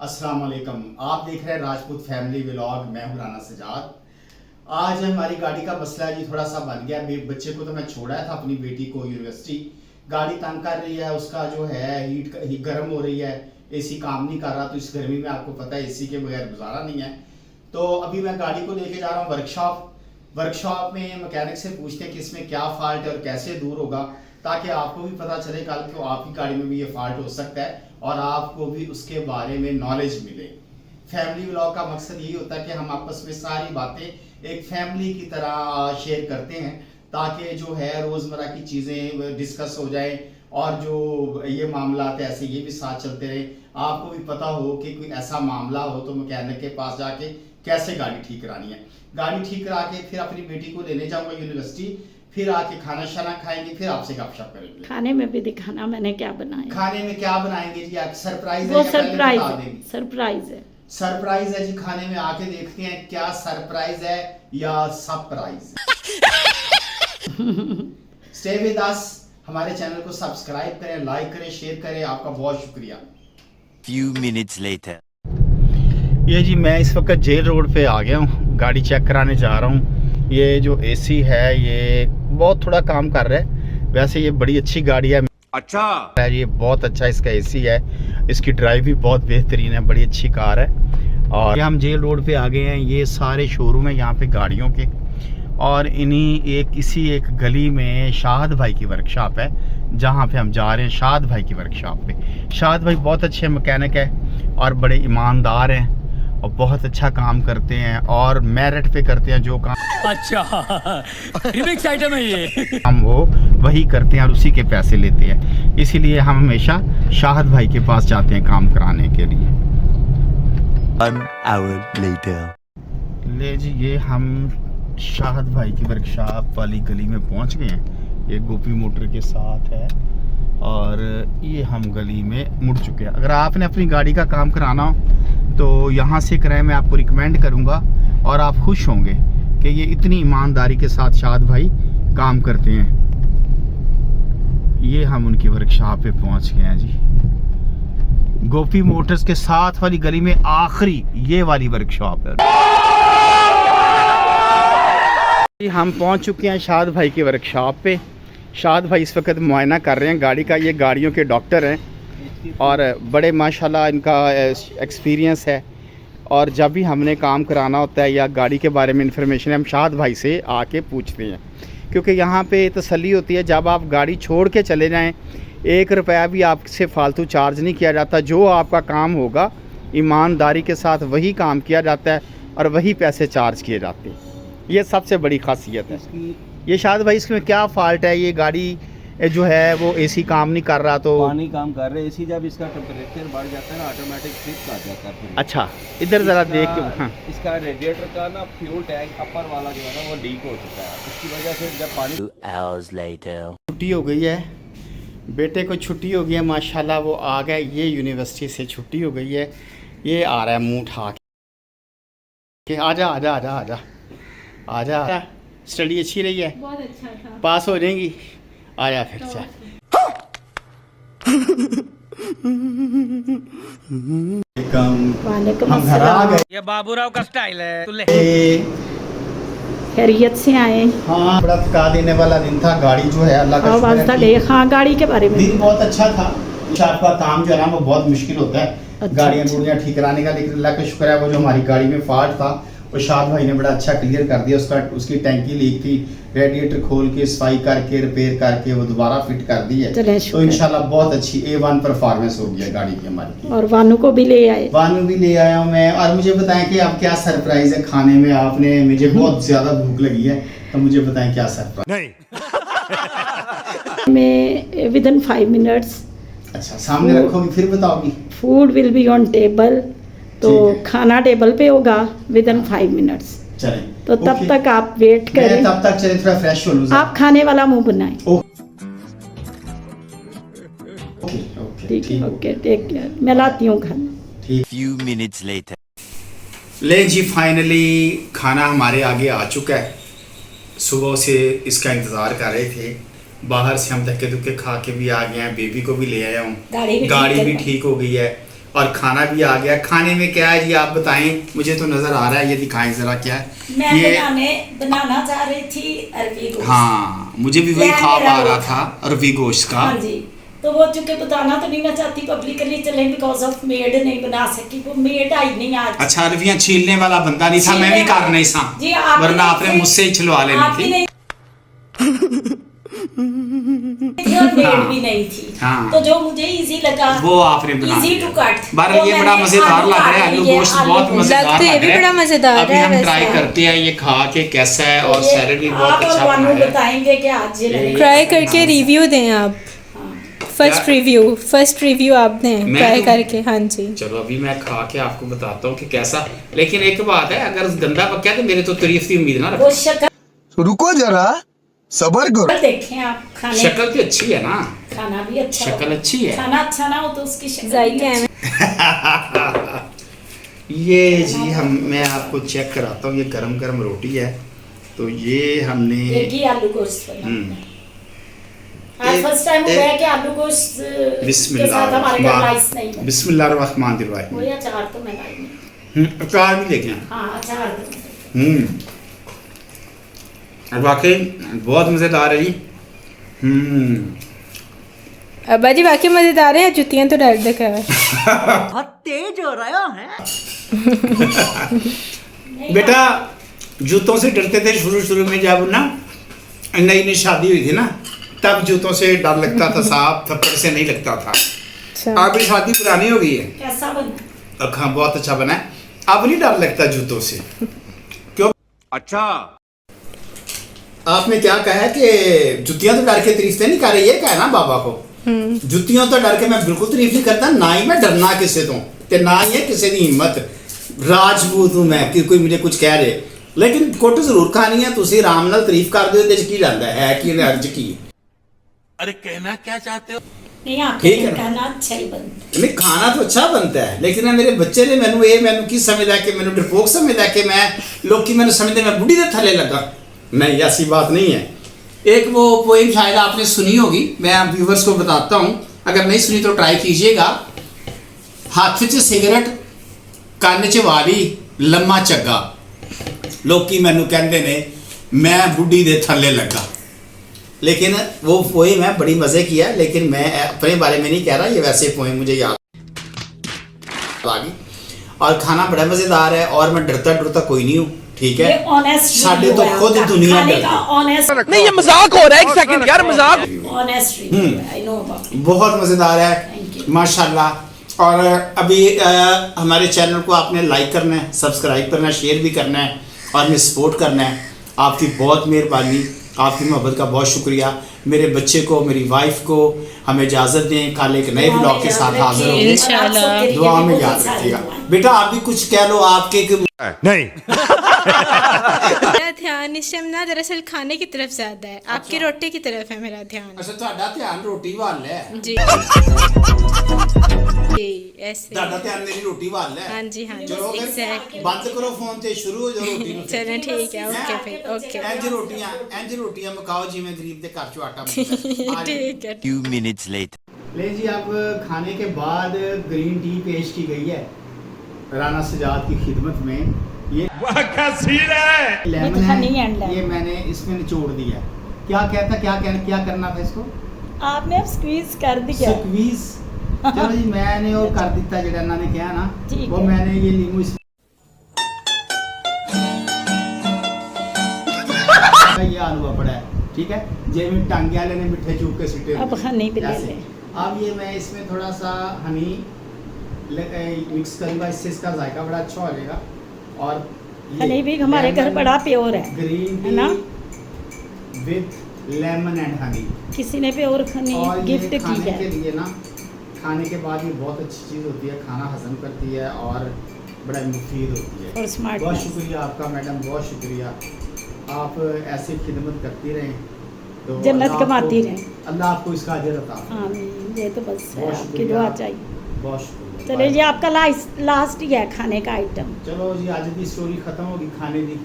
अस्सलाम वालेकुम। आप देख रहे हैं राजपूत फैमिली व्लॉग। मैं हूं राना सजाद। आज हमारी गाड़ी का मसला जी थोड़ा सा बन गया। मेरे बच्चे को तो मैं छोड़ा था अपनी बेटी को यूनिवर्सिटी, गाड़ी तंग कर रही है, उसका जो है हीट गर्म हो रही है, एसी काम नहीं कर रहा। तो इस गर्मी में आपको पता है एसी के बगैर गुजारा नहीं है। तो अभी मैं गाड़ी को लेके जा रहा हूँ वर्कशॉप में मैकेनिक से पूछते हैं कि इसमें क्या फॉल्ट है और कैसे दूर होगा, ताकि आपको भी पता चले कल को आपकी गाड़ी में भी ये फॉल्ट हो सकता है और आपको भी उसके बारे में नॉलेज मिले। फैमिली व्लॉग का मकसद यही होता है कि हम आपस में सारी बातें एक फैमिली की तरह शेयर करते हैं, ताकि जो है रोज़मर्रा की चीज़ें डिस्कस हो जाए और जो ये मामला है ऐसे ये भी साथ चलते रहे। आपको भी पता हो कि कोई ऐसा मामला हो तो मैकेनिक के पास जाके कैसे गाड़ी ठीक करानी है। गाड़ी ठीक करा के फिर अपनी बेटी को लेने जाऊंगा यूनिवर्सिटी, फिर आके खाना शाना खाएंगे, फिर आपसे गपशप करेंगे। खाने में भी दिखाना मैंने क्या बनाया। खाने में क्या बनाएंगे जी? आप सरप्राइज वो है? सरप्राइज है। सरप्राइज है जी। खाने में आके देखते हैं क्या सरप्राइज है या सरप्राइज। Stay with us. हमारे चैनल को सब्सक्राइब करें, लाइक करें, शेयर करें। आपका बहुत शुक्रिया। Few minutes later. ये जी मैं इस वक्त जेल रोड पे आ गया हूँ, गाड़ी चेक कराने जा रहा हूँ। ये जो एसी है ये बहुत थोड़ा काम कर रहा है। वैसे ये बड़ी अच्छी गाड़ी है। अच्छा, ये बहुत अच्छा इसका एसी है, इसकी ड्राइव भी बहुत बेहतरीन है, बड़ी अच्छी कार है। और हम जेल रोड पे आ गए हैं। ये सारे शोरूम है यहाँ पे गाड़ियों के, और इसी एक गली में शाहद भाई की वर्कशॉप है, जहाँ पे हम जा रहे हैं शाहद भाई की वर्कशॉप पे। शाहद भाई बहुत अच्छे मैकेनिक है और बड़े ईमानदार हैं और बहुत अच्छा काम करते हैं और मेरिट पे करते हैं जो काम। अच्छा रिमिक्स आइटम है ये। हम वो वही करते हैं और उसी के पैसे लेते हैं, इसीलिए हम हमेशा शाहद भाई के पास जाते हैं काम कराने के लिए। 1 hour later. ले जी ये हम शाहद भाई की वर्कशॉप वाली गली में पहुंच गए हैं। ये गोपी मोटर के साथ है और ये हम गली में मुड़ चुके हैं। अगर आपने अपनी गाड़ी का काम कराना हो तो यहाँ से कराएं, मैं आपको रिकमेंड करूँगा और आप खुश होंगे कि ये इतनी ईमानदारी के साथ शाहद भाई काम करते हैं। ये हम उनकी वर्कशॉप पे पहुँच गए हैं जी। गोपी मोटर्स के साथ वाली गली में आखिरी ये वाली वर्कशॉप है। हम पहुंच चुके हैं शाहद भाई की वर्कशॉप पे। शाहद भाई इस वक्त मुआयना कर रहे हैं गाड़ी का। ये गाड़ियों के डॉक्टर हैं और बड़े माशाल्लाह इनका एक्सपीरियंस है। और जब भी हमने काम कराना होता है या गाड़ी के बारे में इंफॉर्मेशन हम शाहद भाई से आके पूछते हैं, क्योंकि यहाँ पे तसल्ली होती है जब आप गाड़ी छोड़ के चले जाएं, 1 रुपया भी आपसे फालतू चार्ज नहीं किया जाता। जो आपका काम होगा ईमानदारी के साथ वही काम किया जाता है और वही पैसे चार्ज किए जाते हैं। ये सबसे बड़ी खासियत है। ये शायद भाई इसमें क्या फॉल्ट है? ये गाड़ी जो है वो एसी काम नहीं कर रहा तो पानी काम कर रहे हैं। एसी जब इसका टेम्परेचर बढ़ जाता है ना ऑटोमेटिक ट्रिप आ जाता है फिर। अच्छा इधर ज़रा देख के। हाँ, इसका रेडिएटर का ना फ्यूल टैंक अपर वाला जो है ना वो लीक हो चुका है, इसकी वजह से जब पानी 2 hours later. छुट्टी हो गई है, बेटे को छुट्टी हो गई है माशाल्लाह। वो आ गया, ये यूनिवर्सिटी से छुट्टी हो गई है। ये आ रहा है मुँह उठा के। आजा आजा आजा आजा आजा। स्टडी अच्छी रही है? बहुत अच्छा था। पास हो जाएंगी? आया फिर से। वालेकुम हम घर आ गए। ये बाबूराव का स्टाइल है। तुले खैरियत से आए। हाँ, बड़ा थका देने वाला दिन था। गाड़ी जो है अल्लाह का शुक्र है कि हाँ गाड़ी के बारे में दिन बहुत अच्छा था। आपका काम जो है ना वो बहुत मुश्किल होता है, अच्छा, गाड़ियाँ अच्छा। गुड़ियाँ ठीक कराने का, लेकिन अल्लाह का शुक्र है वो जो हमारी गाड़ी में फॉल्ट था वो शाहद भाई ने बड़ा अच्छा क्लियर कर दिया। उसकी टैंकी लीक थी, रेडिएटर खोल के सफाई करके रिपेयर करके वो दोबारा फिट कर दी है। तो इंशाल्लाह बहुत अच्छी A1 परफॉर्मेंस हो गई है गाड़ी की हमारी। और वानू को भी ले आए। वानू भी ले आया हूँ मैं। और मुझे बताएं कि अब क्या सरप्राइज है खाने में? आपने, मुझे बहुत ज्यादा भूख लगी है तो मुझे बताएं क्या सरप्राइज मैं विदिन 5 मिनट्स। अच्छा, सामने रखोगी फिर बताओगी? Food will be on table. तो खाना टेबल पे होगा विदिन 5 मिनट्स। चलें तो तब तक आप वेट करें। तब तक चले थोड़ा फ्रेश हो लूं। आप खाने वाला मुंह बनाएं। ठीक है, ओके, टेक केयर। मैं लाती हूँ खाना। Few minutes later. ले जी फाइनली खाना हमारे आगे आ चुका है। सुबह से इसका इंतज़ार कर रहे थे। बाहर से हम धक्के धुक्के खा के भी आ गए हैं। बेबी को भी ले आया हूँ, गाड़ी भी ठीक हो गई है और खाना भी आ गया। खाने में क्या है जी आप बताएं, मुझे तो नजर आ रहा है, ये दिखाएं जरा क्या है मैं ये। बनाना चाह रही थी अरबी गोश्त। हाँ मुझे भी वही प्लान ख्वाब मेरा आ वो रहा था। था अरबी गोश्त का। हाँ जी, तो वो चूंकि बताना तो नहीं मैं चाहती पब्लिकली चले, बिकॉज ऑफ मेड नहीं बना सकी, वो मेड आई नहीं आज। अच्छा अरबियां छीलने वाला बंदा नहीं था, मैं भी कर नहीं सा, जी, आप भी वरना नहीं आपने थे। मुझसे ही छिलवा आप लेनी भी थी। नहीं थी और मेड भी नहीं थी। हाँ। तो जो मुझे इजी लगा वो आपने बना इजी दिया। टू कट। बहरहाल ये बड़ा मजेदार लग रहा है, आलू गोश्त बहुत मजेदार लगता है, लग भी रहा है। बड़ा मजेदार अभी है हम वैसे। ट्राई करते हैं ये खा के कैसा है, और सैलेड भी बहुत आप अच्छा और वानू बनाया है। बताएंगे कि आज ये मैंने ट्राई कैसे करके बनाया। रिव्यू दें आप। फर्स्ट रिव्यू आप दें मैं ट्राई दूं? करके। हाँ जी चलो अभी मैं खा के आपको बताता हूँ कि कैसा। लेकिन एक बात है, अगर गंदा पका तो मेरे तो तारीफ की उम्मीद ना वो रखो। शक्ल रुको जरा सबर करो। देखें आप खाने, शक्ल तो अच्छी है ना, खाना भी अच्छा शक्ल हो। अच्छी है। खाना अच्छा ना हो तो उसकी शक्ल जायके नहीं है। ये जी मैं आपको चेक कराता हूँ, ये गरम गरम रोटी है। तो ये हमने ये घी आलू गोश्त बना हम्म। आज फर्स्ट टाइम हुआ है कि आलू गोश्त के साथ हमारे घर राइस नहीं है। बिस्मिल्लाहिर्रहमानिर्रहीम। वो ये अचार तो मैं लाई नहीं। अचार भी लेके आए। हाँ अचार तो और वाकई बहुत मज़ेदार है जी। अब्बा जी वाकई मजेदार है, जुतियां तो डर दे कर। बेटा जूतों से डरते थे शुरू में, जब ना नई नई शादी हुई थी ना, तब जूतों से डर लगता था, साहब थप्पड़ से नहीं लगता था। अच्छा अब ये शादी पुरानी हो गई है, कैसा बना? अब हाँ बहुत अच्छा बना है, अब नहीं डर लगता जूतों से। क्यों? अच्छा आपने क्या कहा है कि जुतियां तो डर के तारीफ नहीं कर रही है, क्या है ना बाबा को। जुतियां तो डर के मैं बिल्कुल तारीफ नहीं करता, ना ही मैं डरना किसी तो, ते ना ही है किसी की हिम्मत। राजपूत हूं मैं कि कोई मुझे कुछ कह रहे, लेकिन कुट जरूर खानी है। तुसी आराम नाल तारीफ कर दो, ते की जांदा है कि इन्हें अर्ज की। नहीं आप ठीक है ना? कहना अच्छा ही बनता नहीं खाना तो अच्छा बनता है, लेकिन मेरे बच्चे ने मैनू की समझदा कि मैनू डरपोक समझदा कि मैं लोग की मैनू समझदे मैं बुढ़ी दे थले लगा। नहीं ऐसी बात नहीं है। एक वो पोएम शायद आपने सुनी होगी, मैं व्यूवर्स को बताता हूँ, अगर नहीं सुनी तो ट्राई कीजिएगा। हाथ च सिगरेट ਕੰਨ 'ਚ ਵਾਲੀ लम्मा ਚੱਗਾ, लोकी मैनू कहते ने मैं बुढ़ी दे थले लगा। लेकिन वो पोएम है, बड़ी मज़े की है, लेकिन मैं अपने बारे में नहीं कह रहा, ये वैसे पोएम मुझे याद आ गई। और खाना बड़ा मज़ेदार है, और मैं डरता डरता कोई नहीं हूँ, ठीक है। ये ऑनेस्ट साढ़े तो खुद दुनिया खाने का डरती। ऑनेस्ट नहीं ये मजाक हो रहा है, एक सेकंड यार मजाक। Honest review I know about. बहुत मज़ेदार Thank है you. माशाल्लाह। और अभी हमारे चैनल को आपने लाइक करना है, सब्सक्राइब करना है, शेयर भी करना है, और हमें सपोर्ट करना है। आपकी बहुत मेहरबानी, आपकी मोहब्बत का बहुत शुक्रिया। मेरे बच्चे को, मेरी वाइफ को हमें इजाज़त दें, कल एक नए ब्लॉग के साथ हाजिर होंगे। इंशाल्लाह। दुआ में याद रखिएगा। बेटा आप भी कुछ कह लो, आपके नहीं मेरा ध्यान इस टाइम ना दरअसल खाने की तरफ ज्यादा है, आपकी रोटी की तरफ है मेरा ध्यान। अच्छा ਤੁਹਾਡਾ ਧਿਆਨ ਰੋਟੀ ਵੱਲ ਹੈ। जी जी ऐसे ਤੁਹਾਡਾ ਧਿਆਨ ਮੇਰੀ ਰੋਟੀ ਵੱਲ ਹੈ। हाँ जी हाँ जी ਚਲੋ ਫਿਰ एग्जैक्टली। ਬੰਦ ਕਰੋ ਫੋਨ ਤੇ ਸ਼ੁਰੂ ਹੋ ਜਾਓ ਰੋਟੀ ਨੂੰ। चलें ठीक है, ओके फिर ओके ਇੰਜ ਰੋਟੀਆਂ ਮਕਾਓ ਜਿਵੇਂ ਗਰੀਬ ਦੇ ਘਰ ਚੋਂ ਆਟਾ ਮਿਲਦਾ ਹੈ। ठीक है। Few minutes later. ले जी अब खाने के बाद ग्रीन टी पेश की गई है राना सजाद की खिदमत में। ये लेमन With है, honey and lemon. ये मैंने इसमें निचोड़ दिया। क्या करना था इसको? आपने अब स्क्वीज कर दिया। स्क्वीज। चलो जी मैंने वो कर दिता जेड़ा इन्होंने कहा ना, ठीक वो है। मैंने ये लीमू इस ये आलू पड़ा है, ठीक है। जेमी टांगे वाले ने मिठे चूक के सीटे अब हनी भी ले ऐसे। ले। अब ये मैं इसमें थोड़ा सा हनी मिक्स करूंगा, इससे इसका जायका बड़ा अच्छा हो जाएगा। और हनी भी हमारे घर बड़ा प्योर है, ग्रीन है ना? With lemon and honey. किसी ने प्योर हनी और ये गिफ्ट की खाने है। के लिए ना, खाने के बाद ये बहुत अच्छी चीज़ होती है, खाना हजम करती है और बड़ा मुफीद होती है। और स्मार्ट बहुत शुक्रिया आपका मैडम, बहुत शुक्रिया। आप ऐसे खिदमत करती रहें तो जन्नत अल्लाह कमाती आपको- रहें। अल्लाह आपको इसका अजर अता फरमाए। आमीन। ये तो बस है, बहुत आपकी शुक्रिया। दुआ चाहिए। बहुत शुक्रिया। चलिए जी आपका लास्ट ही है खाने का आइटम। चलो जी आज की स्टोरी खत्म होगी खाने की।